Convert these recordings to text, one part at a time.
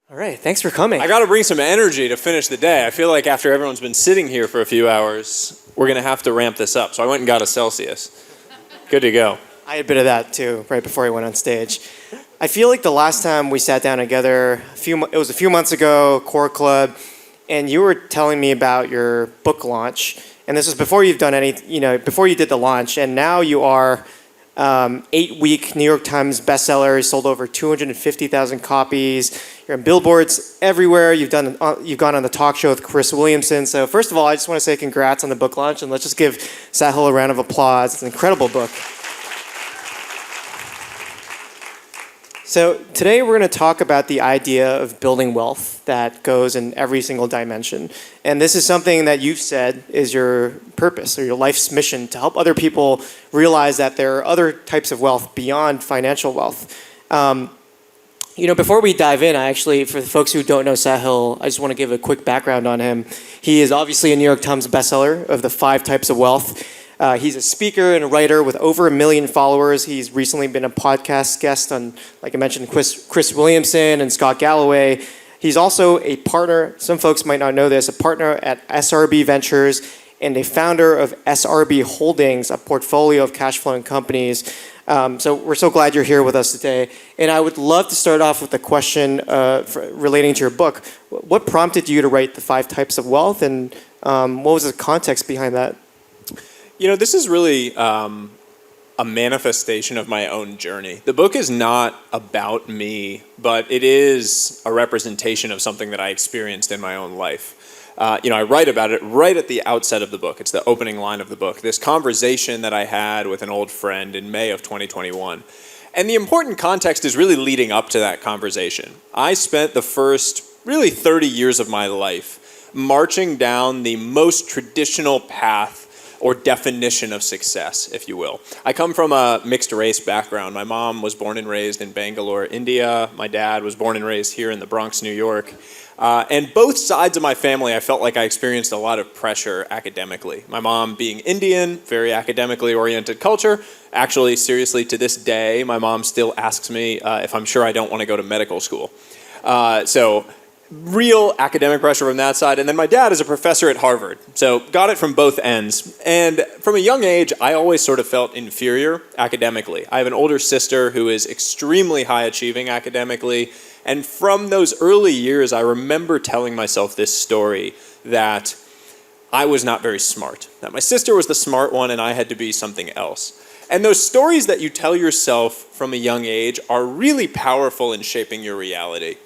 All right, thanks for coming. I got to bring some energy to finish the day. I feel like after everyone's been sitting here for a few hours, we're going to have to ramp this up. So I went and got a Celsius. Good to go. I had a bit of that too, right before I went on stage. I feel like the last time we sat down together, it was a few months ago, Core Club, and you were telling me about your book launch. And this was before you've done before you did the launch, and now you are 8-week New York Times bestseller. You sold over 250,000 copies. You're on billboards everywhere. You've gone on the talk show with Chris Williamson. So first of all, I just want to say congrats on the book launch, and let's just give Sahil a round of applause. It's an incredible book. So today we're going to talk about the idea of building wealth that goes in every single dimension. And this is something that you've said is your purpose or your life's mission, to help other people realize that there are other types of wealth beyond financial wealth. Before we dive in, for the folks who don't know Sahil, I just want to give a quick background on him. He is obviously a New York Times bestseller of the 5 types of wealth. He's a speaker and a writer with over 1 million followers. He's recently been a podcast guest on, like I mentioned, Chris Williamson and Scott Galloway. He's also a partner, some folks might not know this, a partner at SRB Ventures and a founder of SRB Holdings, a portfolio of cash flowing companies. So we're so glad you're here with us today. And I would love to start off with a question relating to your book. What prompted you to write the 5 types of wealth, and what was the context behind that? This is really a manifestation of my own journey. The book is not about me, but it is a representation of something that I experienced in my own life. I write about it right at the outset of the book. It's the opening line of the book. This conversation that I had with an old friend in May of 2021. And the important context is really leading up to that conversation. I spent the first really 30 years of my life marching down the most traditional path or definition of success, if you will. I come from a mixed race background. My mom was born and raised in Bangalore, India. My dad was born and raised here in the Bronx, New York. And both sides of my family, I felt like I experienced a lot of pressure academically. My mom being Indian, very academically oriented culture. Actually, seriously, to this day, my mom still asks me if I'm sure I don't want to go to medical school. So real academic pressure from that side. And then my dad is a professor at Harvard. So got it from both ends. And from a young age, I always sort of felt inferior academically. I have an older sister who is extremely high achieving academically. And from those early years, I remember telling myself this story that I was not very smart, that my sister was the smart one and I had to be something else. And those stories that you tell yourself from a young age are really powerful in shaping your reality.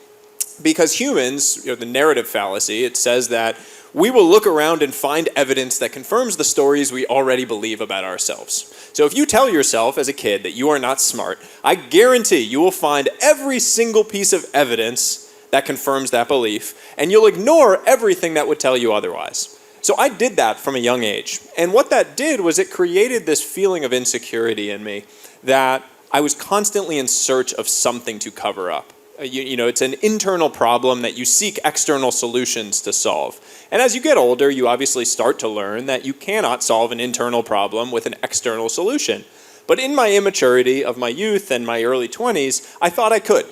Because humans, the narrative fallacy, it says that we will look around and find evidence that confirms the stories we already believe about ourselves. So if you tell yourself as a kid that you are not smart, I guarantee you will find every single piece of evidence that confirms that belief, and you'll ignore everything that would tell you otherwise. So I did that from a young age. And what that did was it created this feeling of insecurity in me that I was constantly in search of something to cover up. It's an internal problem that you seek external solutions to solve. And as you get older, you obviously start to learn that you cannot solve an internal problem with an external solution. But in my immaturity of my youth and my early 20s, I thought I could.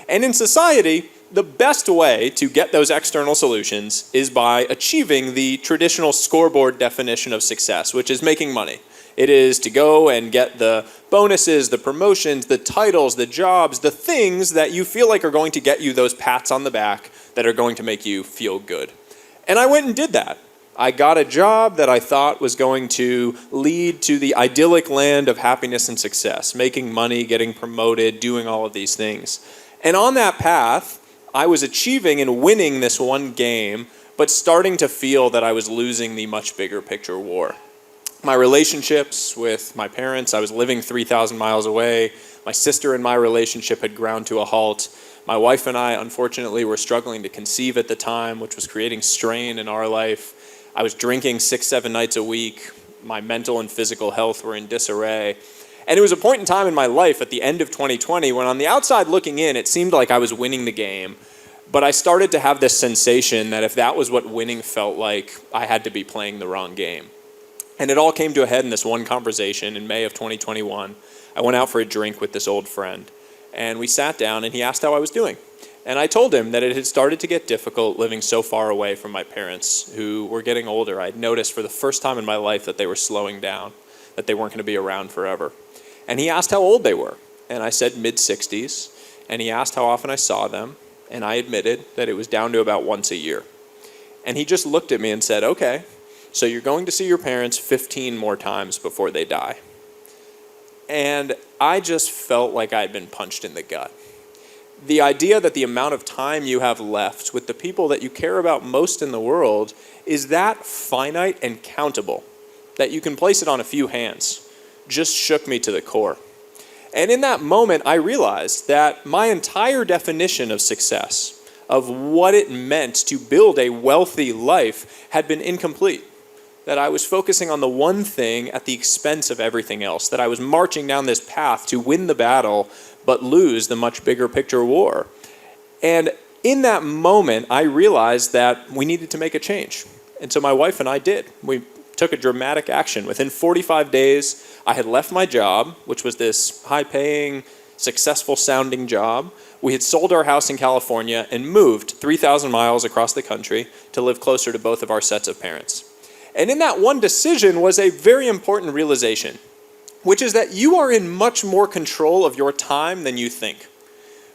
And in society, the best way to get those external solutions is by achieving the traditional scoreboard definition of success, which is making money. It is to go and get the bonuses, the promotions, the titles, the jobs, the things that you feel like are going to get you those pats on the back that are going to make you feel good. And I went and did that. I got a job that I thought was going to lead to the idyllic land of happiness and success, making money, getting promoted, doing all of these things. And on that path, I was achieving and winning this one game, but starting to feel that I was losing the much bigger picture war. My relationships with my parents, I was living 3,000 miles away. My sister and my relationship had ground to a halt. My wife and I, unfortunately, were struggling to conceive at the time, which was creating strain in our life. I was drinking 6-7 nights a week. My mental and physical health were in disarray. And it was a point in time in my life at the end of 2020 when on the outside looking in, it seemed like I was winning the game. But I started to have this sensation that if that was what winning felt like, I had to be playing the wrong game. And it all came to a head in this one conversation in May of 2021. I went out for a drink with this old friend, and we sat down, and he asked how I was doing. And I told him that it had started to get difficult living so far away from my parents, who were getting older. I'd noticed for the first time in my life that they were slowing down, that they weren't going to be around forever. And he asked how old they were. And I said mid-60s. And he asked how often I saw them. And I admitted that it was down to about once a year. And he just looked at me and said, okay, so you're going to see your parents 15 more times before they die. And I just felt like I'd been punched in the gut. The idea that the amount of time you have left with the people that you care about most in the world is that finite and countable, that you can place it on a few hands, just shook me to the core. And in that moment, I realized that my entire definition of success, of what it meant to build a wealthy life, had been incomplete. That I was focusing on the one thing at the expense of everything else, that I was marching down this path to win the battle, but lose the much bigger picture war. And in that moment, I realized that we needed to make a change. And so my wife and I did. We took a dramatic action. Within 45 days, I had left my job, which was this high-paying, successful-sounding job. We had sold our house in California and moved 3,000 miles across the country to live closer to both of our sets of parents. And in that one decision was a very important realization, which is that you are in much more control of your time than you think.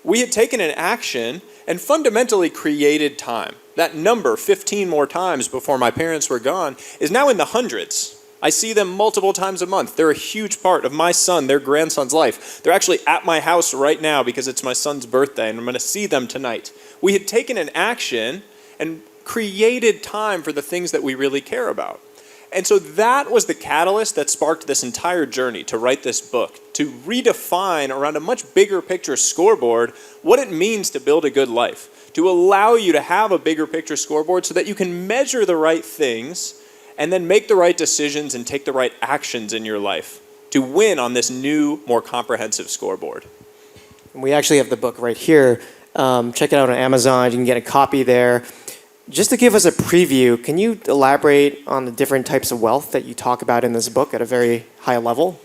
We had taken an action and fundamentally created time. That number, 15 more times before my parents were gone, is now in the hundreds. I see them multiple times a month. They're a huge part of my son, their grandson's life. They're actually at my house right now because it's my son's birthday, and I'm going to see them tonight. We had taken an action and created time for the things that we really care about. And so that was the catalyst that sparked this entire journey to write this book, to redefine around a much bigger picture scoreboard what it means to build a good life, to allow you to have a bigger picture scoreboard so that you can measure the right things and then make the right decisions and take the right actions in your life to win on this new, more comprehensive scoreboard. We actually have the book right here. Check it out on Amazon. You can get a copy there. Just to give us a preview, can you elaborate on the different types of wealth that you talk about in this book at a very high level?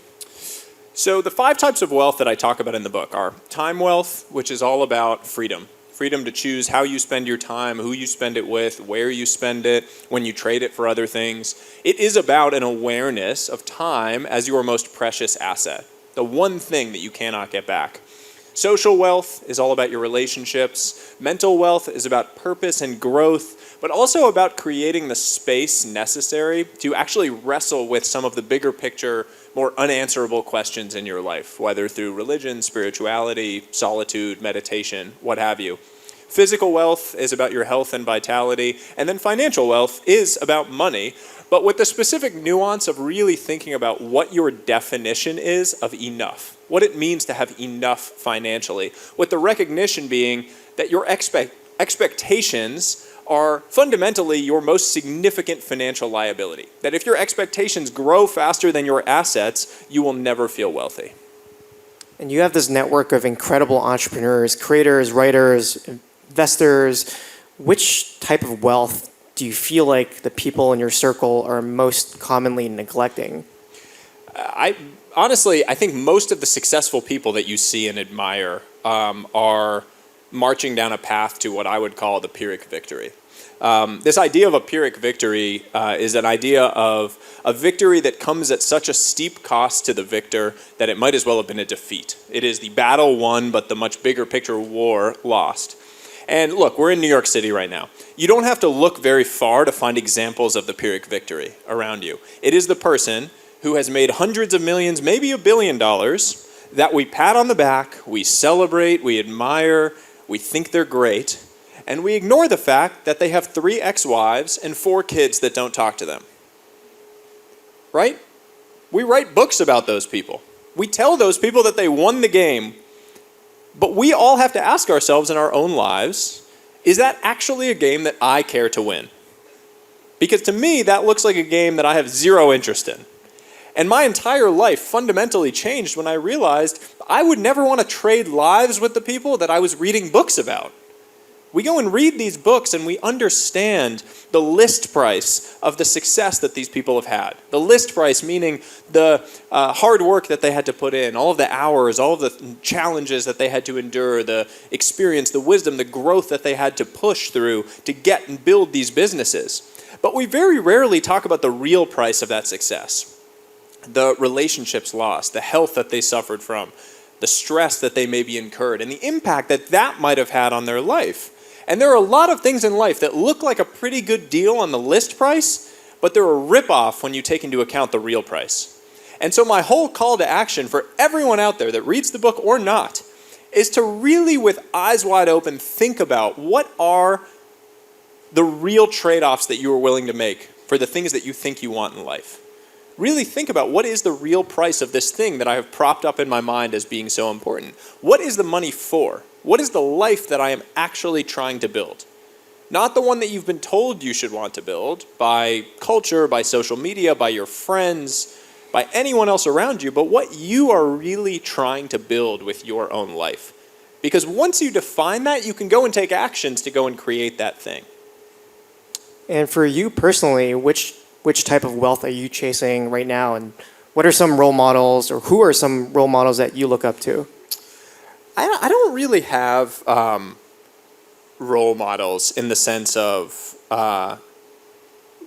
So the 5 types of wealth that I talk about in the book are time wealth, which is all about freedom. Freedom to choose how you spend your time, who you spend it with, where you spend it, when you trade it for other things. It is about an awareness of time as your most precious asset, the one thing that you cannot get back. Social wealth is all about your relationships. Mental wealth is about purpose and growth, but also about creating the space necessary to actually wrestle with some of the bigger picture, more unanswerable questions in your life, whether through religion, spirituality, solitude, meditation, what have you. Physical wealth is about your health and vitality, and then financial wealth is about money, but with the specific nuance of really thinking about what your definition is of enough, what it means to have enough financially, with the recognition being that your expectations are fundamentally your most significant financial liability. That if your expectations grow faster than your assets, you will never feel wealthy. And you have this network of incredible entrepreneurs, creators, writers, investors. Which type of wealth do you feel like the people in your circle are most commonly neglecting? Honestly, I think most of the successful people that you see and admire are marching down a path to what I would call the Pyrrhic victory. This idea of a Pyrrhic victory is an idea of a victory that comes at such a steep cost to the victor that it might as well have been a defeat. It is the battle won, but the much bigger picture war lost. And look, we're in New York City right now. You don't have to look very far to find examples of the Pyrrhic victory around you. It is the person who has made hundreds of millions, maybe $1 billion, that we pat on the back, we celebrate, we admire, we think they're great, and we ignore the fact that they have 3 ex-wives and 4 kids that don't talk to them. Right? We write books about those people. We tell those people that they won the game. But we all have to ask ourselves in our own lives, is that actually a game that I care to win? Because to me, that looks like a game that I have zero interest in. And my entire life fundamentally changed when I realized I would never want to trade lives with the people that I was reading books about. We go and read these books and we understand the list price of the success that these people have had. The list price meaning the hard work that they had to put in, all of the hours, all of the challenges that they had to endure, the experience, the wisdom, the growth that they had to push through to get and build these businesses. But we very rarely talk about the real price of that success. The relationships lost, the health that they suffered from, the stress that they maybe incurred, and the impact that that might have had on their life. And there are a lot of things in life that look like a pretty good deal on the list price, but they're a ripoff when you take into account the real price. And so my whole call to action for everyone out there that reads the book or not is to really, with eyes wide open, think about what are the real trade-offs that you are willing to make for the things that you think you want in life. Really think about what is the real price of this thing that I have propped up in my mind as being so important. What is the money for? What is the life that I am actually trying to build? Not the one that you've been told you should want to build by culture, by social media, by your friends, by anyone else around you, but what you are really trying to build with your own life. Because once you define that, you can go and take actions to go and create that thing. And for you personally, which type of wealth are you chasing right now? And what are some role models, or who are some role models that you look up to? I don't really have role models in the sense of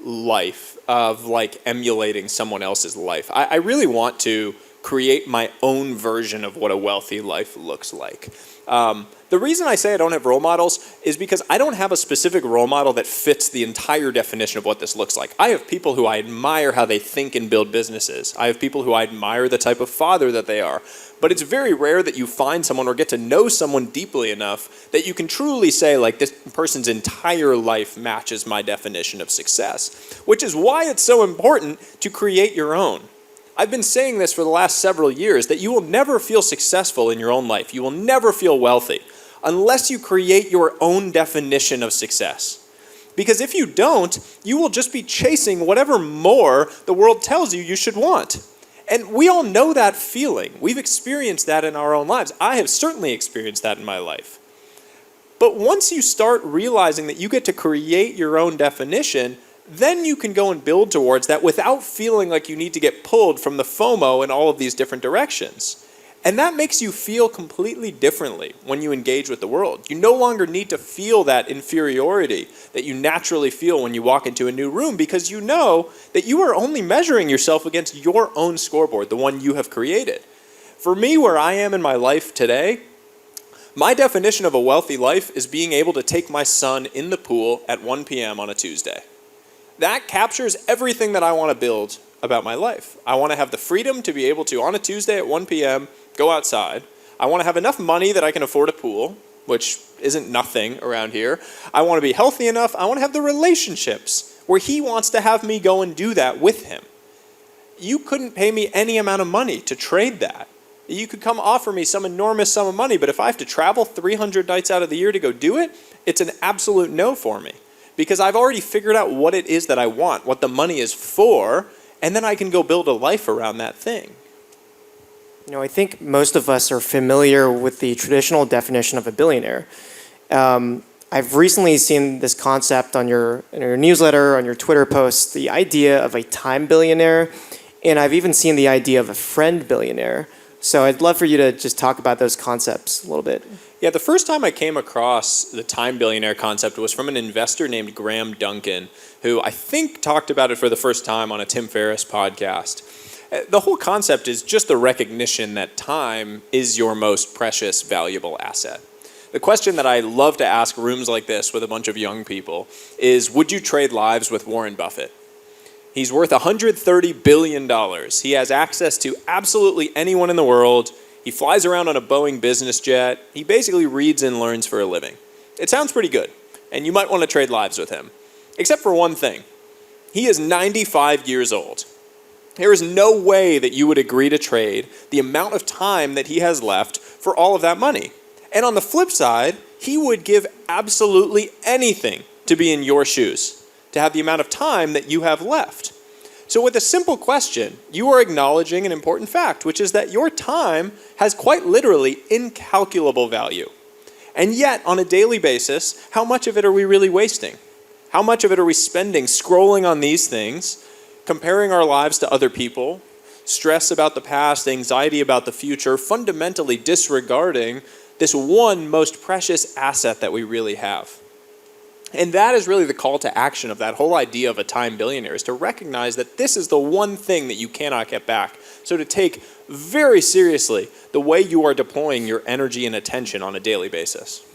life, of like emulating someone else's life. I really want to create my own version of what a wealthy life looks like. The reason I say I don't have role models is because I don't have a specific role model that fits the entire definition of what this looks like. I have people who I admire how they think and build businesses. I have people who I admire the type of father that they are. But it's very rare that you find someone or get to know someone deeply enough that you can truly say, like, this person's entire life matches my definition of success, which is why it's so important to create your own. I've been saying this for the last several years, that you will never feel successful in your own life. You will never feel wealthy unless you create your own definition of success. Because if you don't, you will just be chasing whatever more the world tells you you should want. And we all know that feeling. We've experienced that in our own lives. I have certainly experienced that in my life. But once you start realizing that you get to create your own definition, then you can go and build towards that without feeling like you need to get pulled from the FOMO in all of these different directions. And that makes you feel completely differently when you engage with the world. You no longer need to feel that inferiority that you naturally feel when you walk into a new room, because you know that you are only measuring yourself against your own scoreboard, the one you have created. For me, where I am in my life today, my definition of a wealthy life is being able to take my son in the pool at 1 p.m. on a Tuesday. That captures everything that I want to build about my life. I want to have the freedom to be able to, on a Tuesday at 1 p.m., go outside. I want to have enough money that I can afford a pool, which isn't nothing around here. I want to be healthy enough. I want to have the relationships where he wants to have me go and do that with him. You couldn't pay me any amount of money to trade that. You could come offer me some enormous sum of money, but if I have to travel 300 nights out of the year to go do it, it's an absolute no for me. Because I've already figured out what it is that I want, what the money is for, and then I can go build a life around that thing. You know, I think most of us are familiar with the traditional definition of a billionaire. I've recently seen this concept in your newsletter, on your Twitter posts, the idea of a time billionaire, and I've even seen the idea of a friend billionaire. So I'd love for you to just talk about those concepts a little bit. Yeah, the first time I came across the time billionaire concept was from an investor named Graham Duncan, who I think talked about it for the first time on a Tim Ferriss podcast. The whole concept is just the recognition that time is your most precious, valuable asset. The question that I love to ask rooms like this with a bunch of young people is, would you trade lives with Warren Buffett? He's worth $130 billion. He has access to absolutely anyone in the world. He flies around on a Boeing business jet. He basically reads and learns for a living. It sounds pretty good, and you might want to trade lives with him. Except for one thing. He is 95 years old. There is no way that you would agree to trade the amount of time that he has left for all of that money. And on the flip side, he would give absolutely anything to be in your shoes, to have the amount of time that you have left. So with a simple question, you are acknowledging an important fact, which is that your time has quite literally incalculable value. And yet, on a daily basis, how much of it are we really wasting? How much of it are we spending scrolling on these things, comparing our lives to other people, stress about the past, anxiety about the future, fundamentally disregarding this one most precious asset that we really have? And that is really the call to action of that whole idea of a time billionaire, is to recognize that this is the one thing that you cannot get back. So to take very seriously the way you are deploying your energy and attention on a daily basis.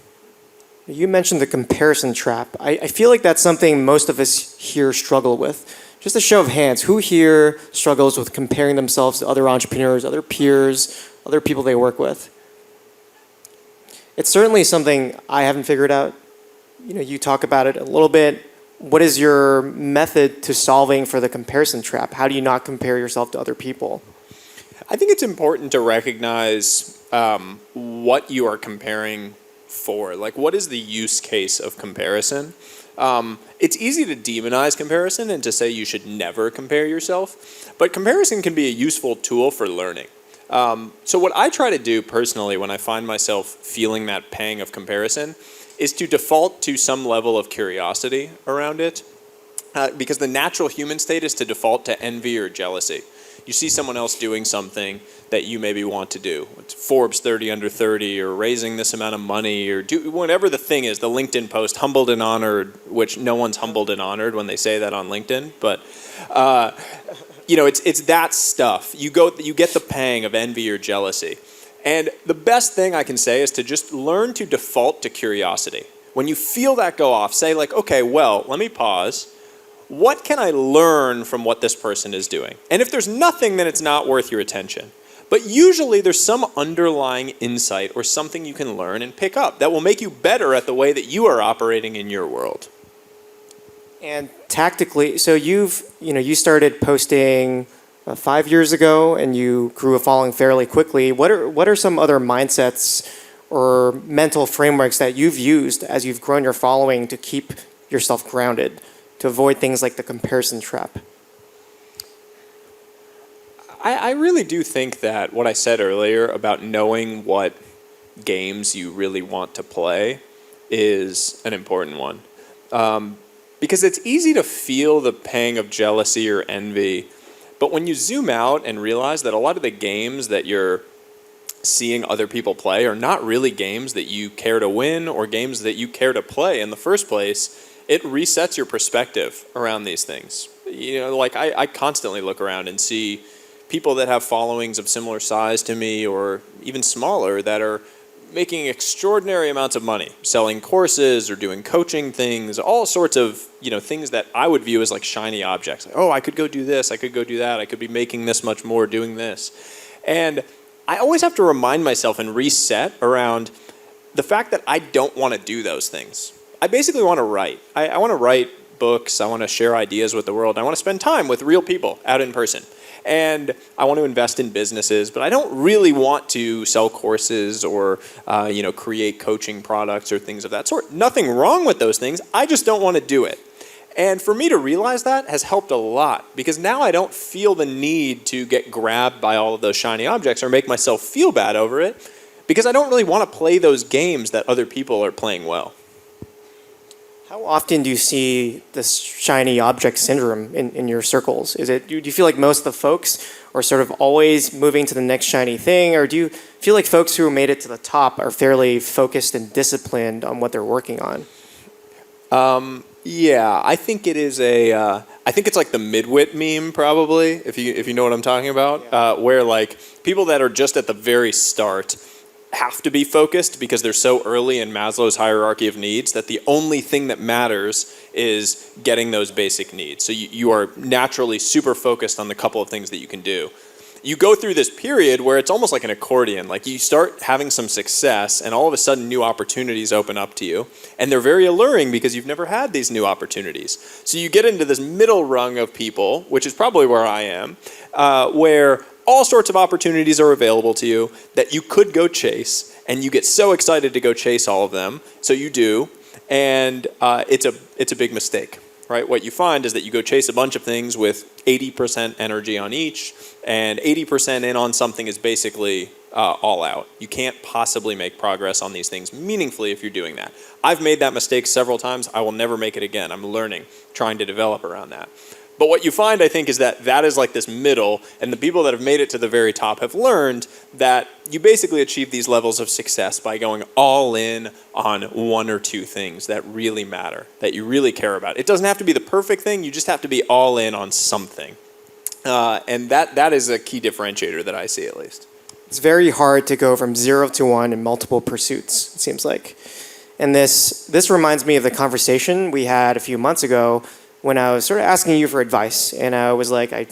You mentioned the comparison trap. I feel like that's something most of us here struggle with. Just a show of hands, who here struggles with comparing themselves to other entrepreneurs, other peers, other people they work with? It's certainly something I haven't figured out. You talk about it a little bit. What is your method to solving for the comparison trap? How do you not compare yourself to other people? I think it's important to recognize what you are comparing for. Like, what is the use case of comparison? It's easy to demonize comparison and to say you should never compare yourself, but comparison can be a useful tool for learning. So what I try to do personally when I find myself feeling that pang of comparison is to default to some level of curiosity around it, because the natural human state is to default to envy or jealousy. You see someone else doing something that you maybe want to do. It's Forbes 30 under 30, or raising this amount of money, or do whatever the thing is, the LinkedIn post, humbled and honored, which no one's humbled and honored when they say that on LinkedIn, but it's that stuff. You get the pang of envy or jealousy. And the best thing I can say is to just learn to default to curiosity. When you feel that go off, say like, okay, well, let me pause. What can I learn from what this person is doing? And if there's nothing, then it's not worth your attention. But usually there's some underlying insight or something you can learn and pick up that will make you better at the way that you are operating in your world. And tactically, so you started posting 5 years ago, and you grew a following fairly quickly. What are some other mindsets or mental frameworks that you've used as you've grown your following to keep yourself grounded, to avoid things like the comparison trap? I really do think that what I said earlier about knowing what games you really want to play is an important one. Because it's easy to feel the pang of jealousy or envy, but when you zoom out and realize that a lot of the games that you're seeing other people play are not really games that you care to win or games that you care to play in the first place, it resets your perspective around these things. I constantly look around and see people that have followings of similar size to me or even smaller that are making extraordinary amounts of money, selling courses or doing coaching things, all sorts of things that I would view as like shiny objects. Like, oh, I could go do this, I could go do that, I could be making this much more doing this. And I always have to remind myself and reset around the fact that I don't want to do those things. I basically want to write. I want to write books, I want to share ideas with the world, I want to spend time with real people out in person. And I want to invest in businesses, but I don't really want to sell courses or create coaching products or things of that sort. Nothing wrong with those things. I just don't want to do it. And for me to realize that has helped a lot, because now I don't feel the need to get grabbed by all of those shiny objects or make myself feel bad over it, because I don't really want to play those games that other people are playing well. How often do you see this shiny object syndrome in your circles? Do you feel like most of the folks are sort of always moving to the next shiny thing, or do you feel like folks who made it to the top are fairly focused and disciplined on what they're working on? Yeah, I think it is I think it's like the midwit meme, probably, if you know what I'm talking about, where like people that are just at the very start have to be focused because they're so early in Maslow's hierarchy of needs that the only thing that matters is getting those basic needs. So you are naturally super focused on the couple of things that you can do. You go through this period where it's almost like an accordion. Like you start having some success and all of a sudden new opportunities open up to you. And they're very alluring because you've never had these new opportunities. So you get into this middle rung of people, which is probably where I am, where all sorts of opportunities are available to you that you could go chase, and you get so excited to go chase all of them, so you do, and it's a big mistake. right? What you find is that you go chase a bunch of things with 80% energy on each, and 80% in on something is basically all out. You can't possibly make progress on these things meaningfully if you're doing that. I've made that mistake several times. I will never make it again. I'm learning, trying to develop around that. But what you find, I think, is that that is like this middle, and the people that have made it to the very top have learned that you basically achieve these levels of success by going all in on one or two things that really matter, that you really care about. It doesn't have to be the perfect thing, you just have to be all in on something. And that is a key differentiator that I see, at least. It's very hard to go from 0 to 1 in multiple pursuits, it seems like. And this reminds me of the conversation we had a few months ago when I was sort of asking you for advice. And I was like, I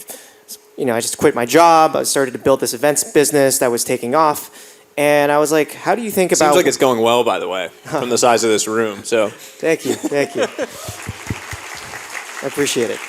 just quit my job. I started to build this events business that was taking off. And I was like, how do you think about... Seems like it's going well, by the way, from the size of this room. So Thank you. I appreciate it.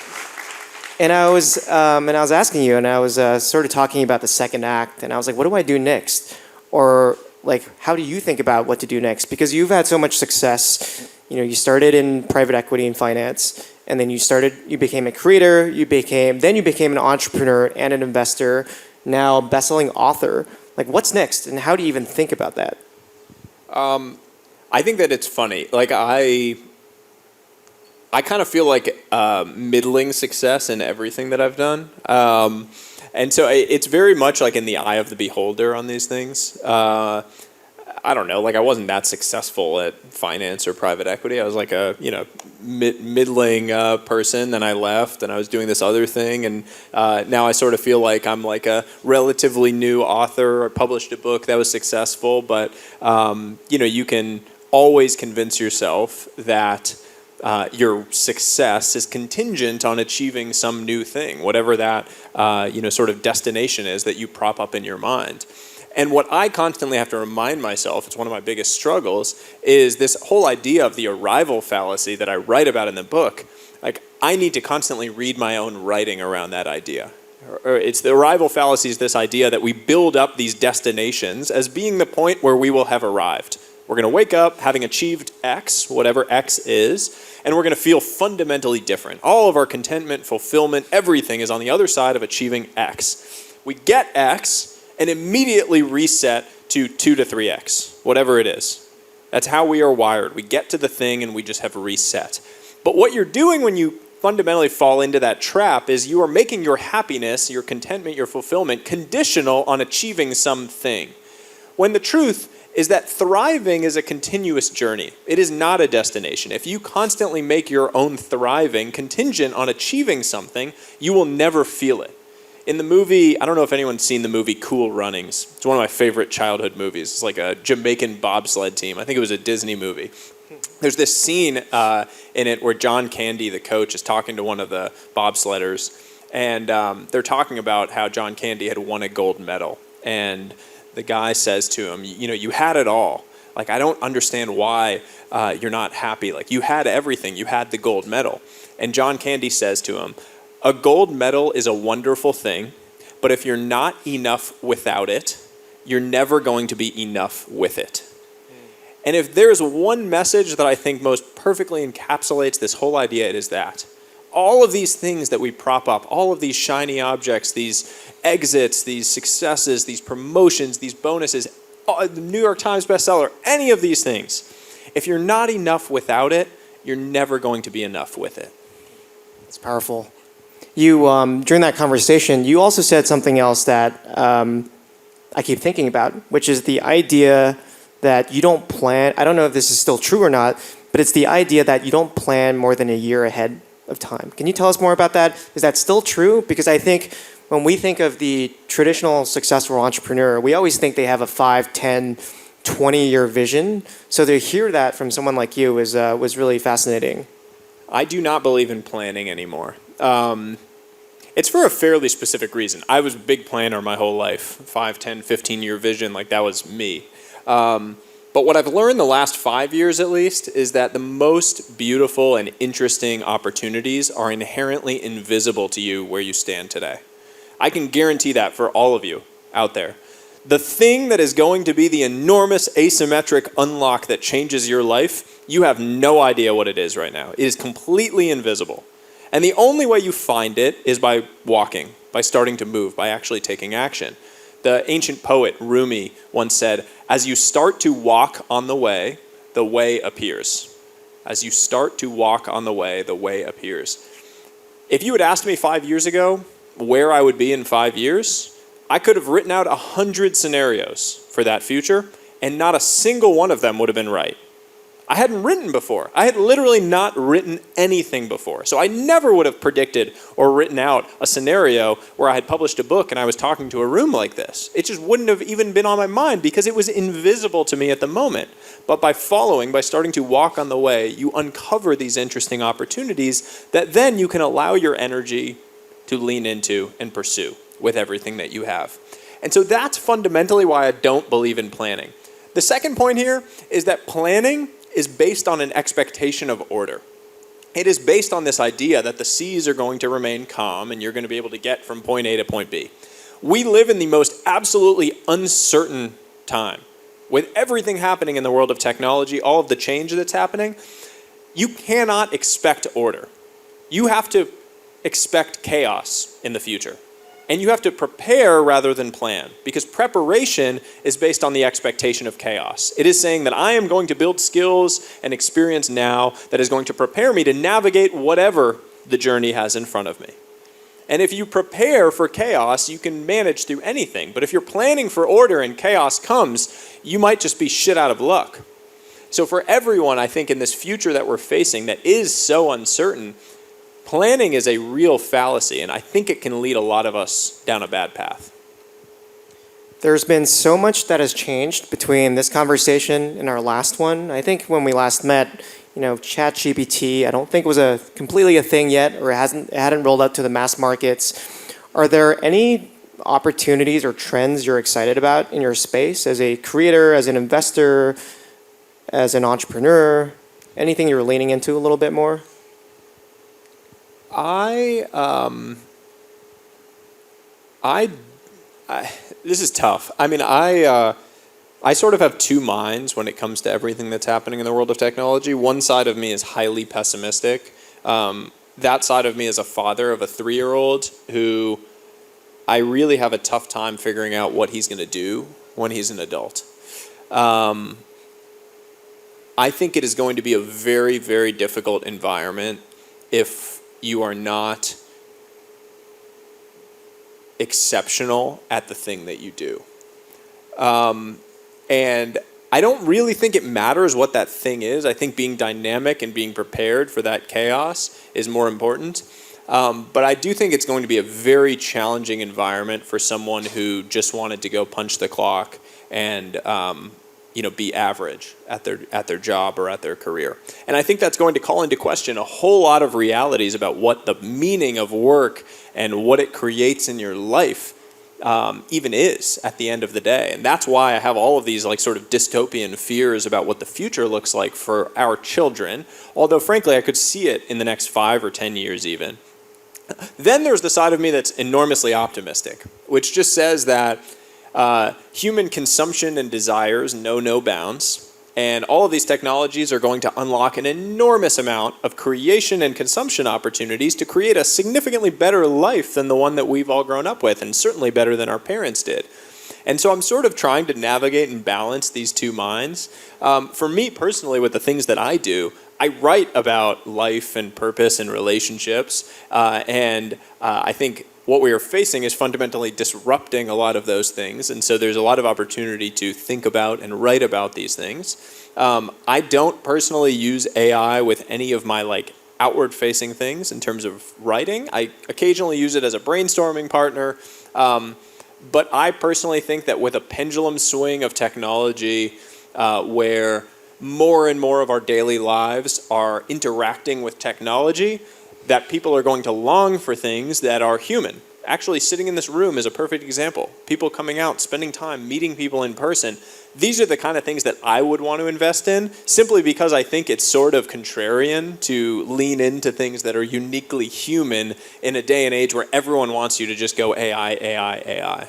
And I was asking you, and I was sort of talking about the second act, and I was like, what do I do next? Or like, how do you think about what to do next? Because you've had so much success. You started in private equity and finance, and then you became a creator, then you became an entrepreneur and an investor, now best-selling author. Like, what's next, and how do you even think about that? I think that it's funny. Like, I kind of feel like middling success in everything that I've done. And so it's very much like in the eye of the beholder on these things. I don't know, like I wasn't that successful at finance or private equity. I was like a, middling person. Then I left and I was doing this other thing. And now I sort of feel like I'm like a relatively new author. I published a book that was successful, but you can always convince yourself that your success is contingent on achieving some new thing, whatever that sort of destination is that you prop up in your mind. And what I constantly have to remind myself, it's one of my biggest struggles, is this whole idea of the arrival fallacy that I write about in the book. Like, I need to constantly read my own writing around that idea. It's the arrival fallacy is this idea that we build up these destinations as being the point where we will have arrived. We're going to wake up having achieved X, whatever X is, and we're going to feel fundamentally different. All of our contentment, fulfillment, everything is on the other side of achieving X. We get X and immediately reset to 2 to 3X, whatever it is. That's how we are wired. We get to the thing and we just have reset. But what you're doing when you fundamentally fall into that trap is you are making your happiness, your contentment, your fulfillment conditional on achieving something. When the truth is that thriving is a continuous journey. It is not a destination. If you constantly make your own thriving contingent on achieving something, you will never feel it. In the movie, I don't know if anyone's seen the movie Cool Runnings. It's one of my favorite childhood movies. It's like a Jamaican bobsled team. I think it was a Disney movie. There's this scene in it where John Candy, the coach, is talking to one of the bobsledders. And they're talking about how John Candy had won a gold medal. And the guy says to him, you had it all. Like, I don't understand why you're not happy. Like, you had everything. You had the gold medal. And John Candy says to him, a gold medal is a wonderful thing, but if you're not enough without it, you're never going to be enough with it. And if there's one message that I think most perfectly encapsulates this whole idea, it is that. All of these things that we prop up, all of these shiny objects, these exits, these successes, these promotions, these bonuses, the New York Times bestseller, any of these things, if you're not enough without it, you're never going to be enough with it. It's powerful. You, during that conversation, you also said something else that I keep thinking about, which is the idea that you don't plan. I don't know if this is still true or not, but it's the idea that you don't plan more than a year ahead of time. Can you tell us more about that? Is that still true? Because I think when we think of the traditional successful entrepreneur, we always think they have a 5, 10, 20-year vision. So to hear that from someone like you was really fascinating. I do not believe in planning anymore. It's for a fairly specific reason. I was a big planner my whole life, 5, 10, 15-year vision, like that was me. But what I've learned the last 5 years at least is that the most beautiful and interesting opportunities are inherently invisible to you where you stand today. I can guarantee that for all of you out there. The thing that is going to be the enormous asymmetric unlock that changes your life, you have no idea what it is right now. It is completely invisible. And the only way you find it is by walking, by starting to move, by actually taking action. The ancient poet Rumi once said, as you start to walk on the way appears. As you start to walk on the way appears. If you had asked me 5 years ago where I would be in 5 years, I could have written out 100 scenarios for that future, and not a single one of them would have been right. I hadn't written before. I had literally not written anything before. So I never would have predicted or written out a scenario where I had published a book and I was talking to a room like this. It just wouldn't have even been on my mind because it was invisible to me at the moment. But by starting to walk on the way, you uncover these interesting opportunities that then you can allow your energy to lean into and pursue with everything that you have. And so that's fundamentally why I don't believe in planning. The second point here is that planning is based on an expectation of order. It is based on this idea that the seas are going to remain calm and you're going to be able to get from point A to point B. We live in the most absolutely uncertain time. With everything happening in the world of technology, all of the change that's happening, you cannot expect order. You have to expect chaos in the future. And you have to prepare rather than plan, because preparation is based on the expectation of chaos. It is saying that I am going to build skills and experience now that is going to prepare me to navigate whatever the journey has in front of me. And if you prepare for chaos, you can manage through anything. But if you're planning for order and chaos comes, you might just be shit out of luck. So for everyone, I think in this future that we're facing that is so uncertain, planning is a real fallacy, and I think it can lead a lot of us down a bad path. There's been so much that has changed between this conversation and our last one. I think when we last met, ChatGPT, I don't think was completely a thing yet, or it hadn't rolled out to the mass markets. Are there any opportunities or trends you're excited about in your space as a creator, as an investor, as an entrepreneur? Anything you're leaning into a little bit more? This is tough. I mean, I sort of have two minds when it comes to everything that's happening in the world of technology. One side of me is highly pessimistic. That side of me is a father of a 3-year-old who I really have a tough time figuring out what he's going to do when he's an adult. I think it is going to be a very, very difficult environment if you are not exceptional at the thing that you do. And I don't really think it matters what that thing is. I think being dynamic and being prepared for that chaos is more important. But I do think it's going to be a very challenging environment for someone who just wanted to go punch the clock and be average at their job or at their career. And I think that's going to call into question a whole lot of realities about what the meaning of work and what it creates in your life even is at the end of the day. And that's why I have all of these sort of dystopian fears about what the future looks like for our children, although frankly I could see it in the next 5 or 10 years even. Then there's the side of me that's enormously optimistic, which just says that human consumption and desires know no bounds, and all of these technologies are going to unlock an enormous amount of creation and consumption opportunities to create a significantly better life than the one that we've all grown up with, and certainly better than our parents did. And so I'm sort of trying to navigate and balance these two minds. For me personally, with the things that I do, I write about life and purpose and relationships, and I think what we are facing is fundamentally disrupting a lot of those things. And so there's a lot of opportunity to think about and write about these things. I don't personally use AI with any of my outward facing things in terms of writing. I occasionally use it as a brainstorming partner. But I personally think that with a pendulum swing of technology where more and more of our daily lives are interacting with technology, that people are going to long for things that are human. Actually, sitting in this room is a perfect example. People coming out, spending time, meeting people in person. These are the kind of things that I would want to invest in, simply because I think it's sort of contrarian to lean into things that are uniquely human in a day and age where everyone wants you to just go AI, AI, AI.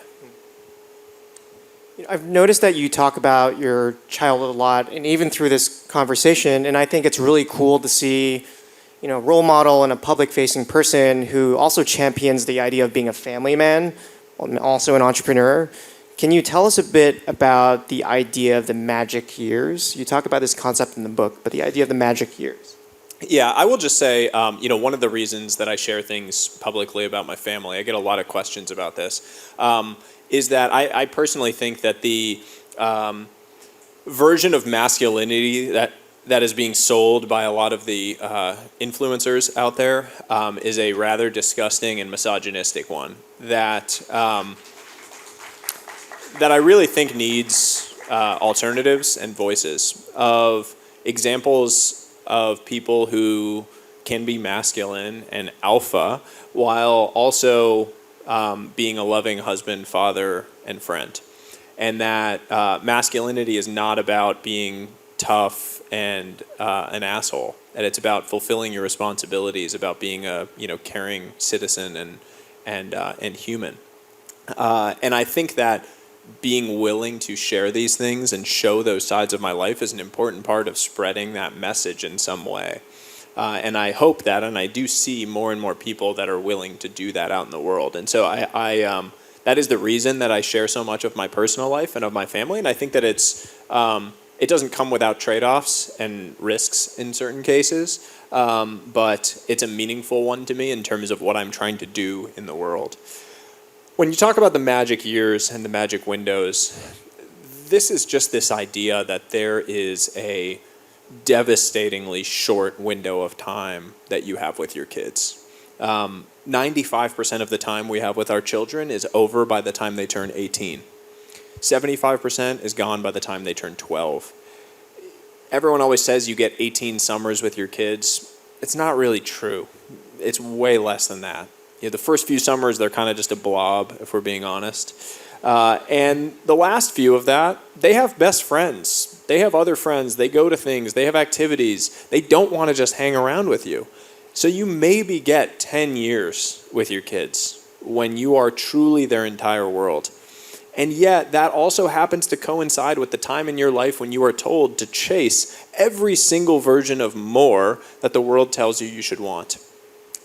I've noticed that you talk about your childhood a lot, and even through this conversation, and I think it's really cool to see, a role model and a public-facing person who also champions the idea of being a family man, and also an entrepreneur. Can you tell us a bit about the idea of the magic years? You talk about this concept in the book, but the idea of the magic years. Yeah, I will just say, one of the reasons that I share things publicly about my family, I get a lot of questions about this, is that I personally think that the version of masculinity that is being sold by a lot of the influencers out there is a rather disgusting and misogynistic one that I really think needs alternatives and voices of examples of people who can be masculine and alpha while also being a loving husband, father, and friend. And that masculinity is not about being tough and an asshole. And it's about fulfilling your responsibilities, about being a caring citizen and human. And I think that being willing to share these things and show those sides of my life is an important part of spreading that message in some way. And I hope that, and I do see more and more people that are willing to do that out in the world. And so I that is the reason that I share so much of my personal life and of my family. And I think that it doesn't come without trade-offs and risks in certain cases, but it's a meaningful one to me in terms of what I'm trying to do in the world. When you talk about the magic years and the magic windows, this is just this idea that there is a devastatingly short window of time that you have with your kids. 95% of the time we have with our children is over by the time they turn 18. 75% is gone by the time they turn 12. Everyone always says you get 18 summers with your kids. It's not really true. It's way less than that. The first few summers, they're kind of just a blob, if we're being honest. And the last few of that, they have best friends. They have other friends. They go to things. They have activities. They don't want to just hang around with you. So you maybe get 10 years with your kids when you are truly their entire world. And yet that also happens to coincide with the time in your life when you are told to chase every single version of more that the world tells you should want.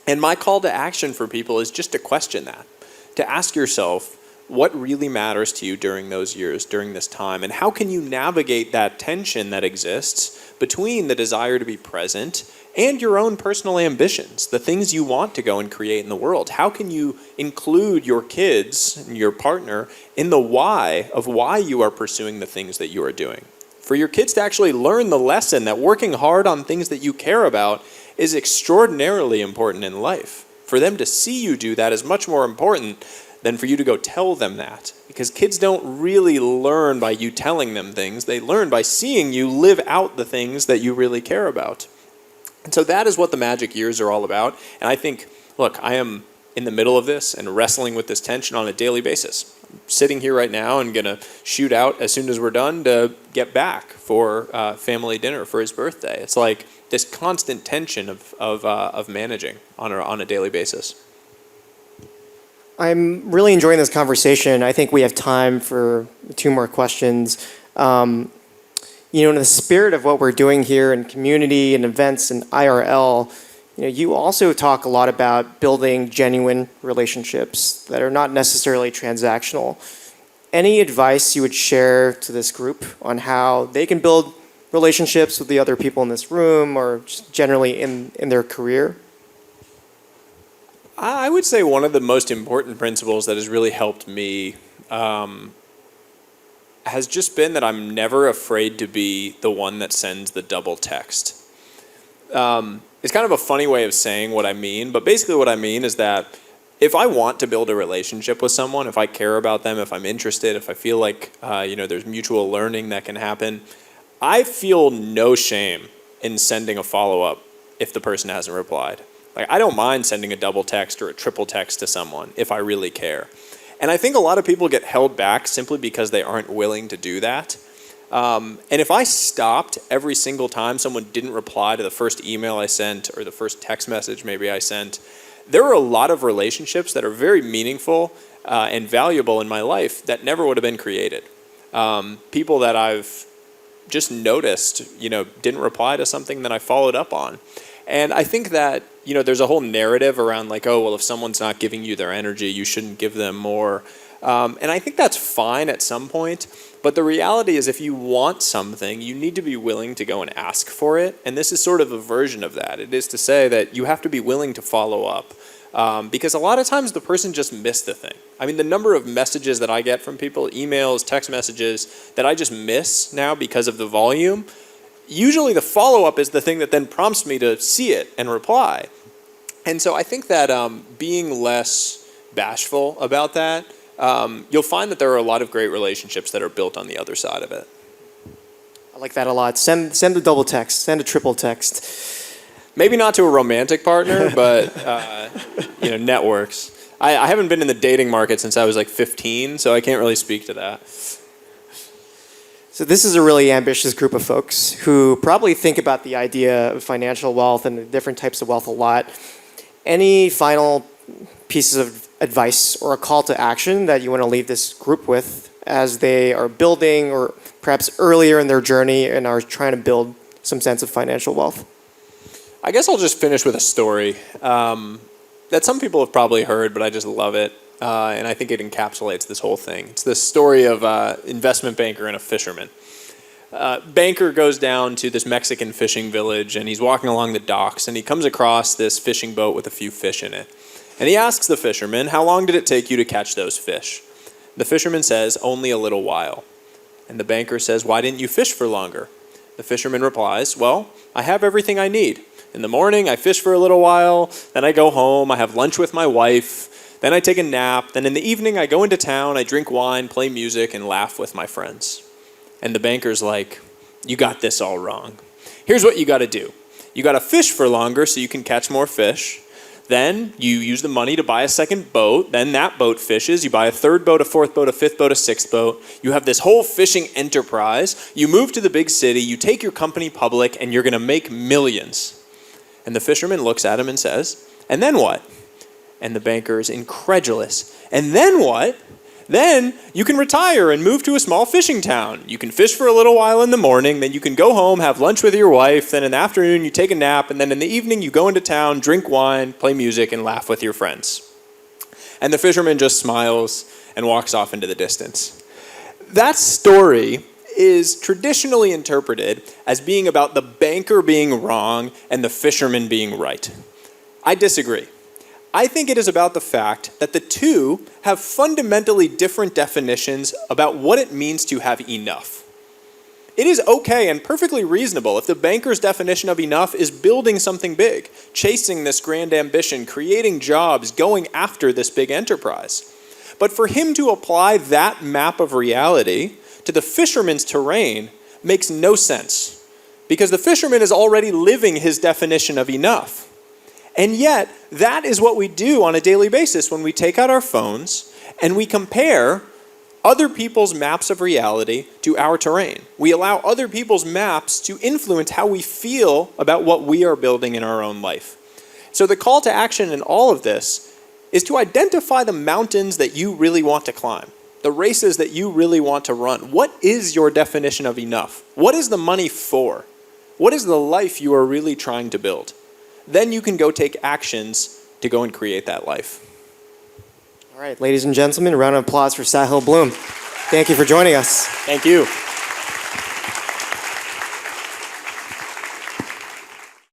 And my call to action for people is just to question that, to ask yourself what really matters to you during those years, during this time, and how can you navigate that tension that exists between the desire to be present and your own personal ambitions, the things you want to go and create in the world. How can you include your kids and your partner in the why of why you are pursuing the things that you are doing? For your kids to actually learn the lesson that working hard on things that you care about is extraordinarily important in life. For them to see you do that is much more important than for you to go tell them that. Because kids don't really learn by you telling them things. They learn by seeing you live out the things that you really care about. And so that is what the magic years are all about. And I think, look, I am in the middle of this and wrestling with this tension on a daily basis. I'm sitting here right now and going to shoot out as soon as we're done to get back for family dinner for his birthday. It's like this constant tension of managing on a daily basis. I'm really enjoying this conversation. I think we have time for 2 more questions. In the spirit of what we're doing here in community and events and IRL, you also talk a lot about building genuine relationships that are not necessarily transactional. Any advice you would share to this group on how they can build relationships with the other people in this room or just generally in their career? I would say one of the most important principles that has really helped me has just been that I'm never afraid to be the one that sends the double text. It's kind of a funny way of saying what I mean, but basically what I mean is that if I want to build a relationship with someone, if I care about them, if I'm interested, if I feel like there's mutual learning that can happen, I feel no shame in sending a follow-up if the person hasn't replied. Like, I don't mind sending a double text or a triple text to someone if I really care. And I think a lot of people get held back simply because they aren't willing to do that. And if I stopped every single time someone didn't reply to the first email I sent or the first text message maybe I sent, there are a lot of relationships that are very meaningful and valuable in my life that never would have been created. People that I've just noticed, didn't reply to something that I followed up on. And I think that, there's a whole narrative around like, oh, well, if someone's not giving you their energy, you shouldn't give them more. And I think that's fine at some point. But the reality is if you want something, you need to be willing to go and ask for it. And this is sort of a version of that. It is to say that you have to be willing to follow up. Because a lot of times the person just missed the thing. I mean, the number of messages that I get from people, emails, text messages, that I just miss now because of the volume, usually the follow-up is the thing that then prompts me to see it and reply. And so I think that being less bashful about that, you'll find that there are a lot of great relationships that are built on the other side of it. I like that a lot. Send a double text, send a triple text. Maybe not to a romantic partner, but networks. I haven't been in the dating market since I was like 15, so I can't really speak to that. So this is a really ambitious group of folks who probably think about the idea of financial wealth and the different types of wealth a lot. Any final pieces of advice or a call to action that you want to leave this group with as they are building or perhaps earlier in their journey and are trying to build some sense of financial wealth? I guess I'll just finish with a story that some people have probably heard, but I just love it. And I think it encapsulates this whole thing. It's the story of an investment banker and a fisherman. Banker goes down to this Mexican fishing village, and he's walking along the docks, and he comes across this fishing boat with a few fish in it. And he asks the fisherman, how long did it take you to catch those fish? The fisherman says, only a little while. And the banker says, why didn't you fish for longer? The fisherman replies, well, I have everything I need. In the morning, I fish for a little while, then I go home, I have lunch with my wife, then I take a nap, then in the evening I go into town, I drink wine, play music, and laugh with my friends. And the banker's like, you got this all wrong. Here's what you got to do. You got to fish for longer so you can catch more fish. Then you use the money to buy a second boat. Then that boat fishes. You buy a third boat, a fourth boat, a fifth boat, a sixth boat. You have this whole fishing enterprise. You move to the big city. You take your company public, and you're going to make millions. And the fisherman looks at him and says, and then what? And the banker is incredulous. And then what? Then you can retire and move to a small fishing town. You can fish for a little while in the morning, then you can go home, have lunch with your wife, then in the afternoon you take a nap, and then in the evening you go into town, drink wine, play music, and laugh with your friends. And the fisherman just smiles and walks off into the distance. That story is traditionally interpreted as being about the banker being wrong and the fisherman being right. I disagree. I think it is about the fact that the two have fundamentally different definitions about what it means to have enough. It is okay and perfectly reasonable if the banker's definition of enough is building something big, chasing this grand ambition, creating jobs, going after this big enterprise. But for him to apply that map of reality to the fisherman's terrain makes no sense, because the fisherman is already living his definition of enough. And yet, that is what we do on a daily basis when we take out our phones and we compare other people's maps of reality to our terrain. We allow other people's maps to influence how we feel about what we are building in our own life. So the call to action in all of this is to identify the mountains that you really want to climb, the races that you really want to run. What is your definition of enough? What is the money for? What is the life you are really trying to build? Then you can go take actions to go and create that life. All right, ladies and gentlemen, a round of applause for Sahil Bloom. Thank you for joining us. Thank you.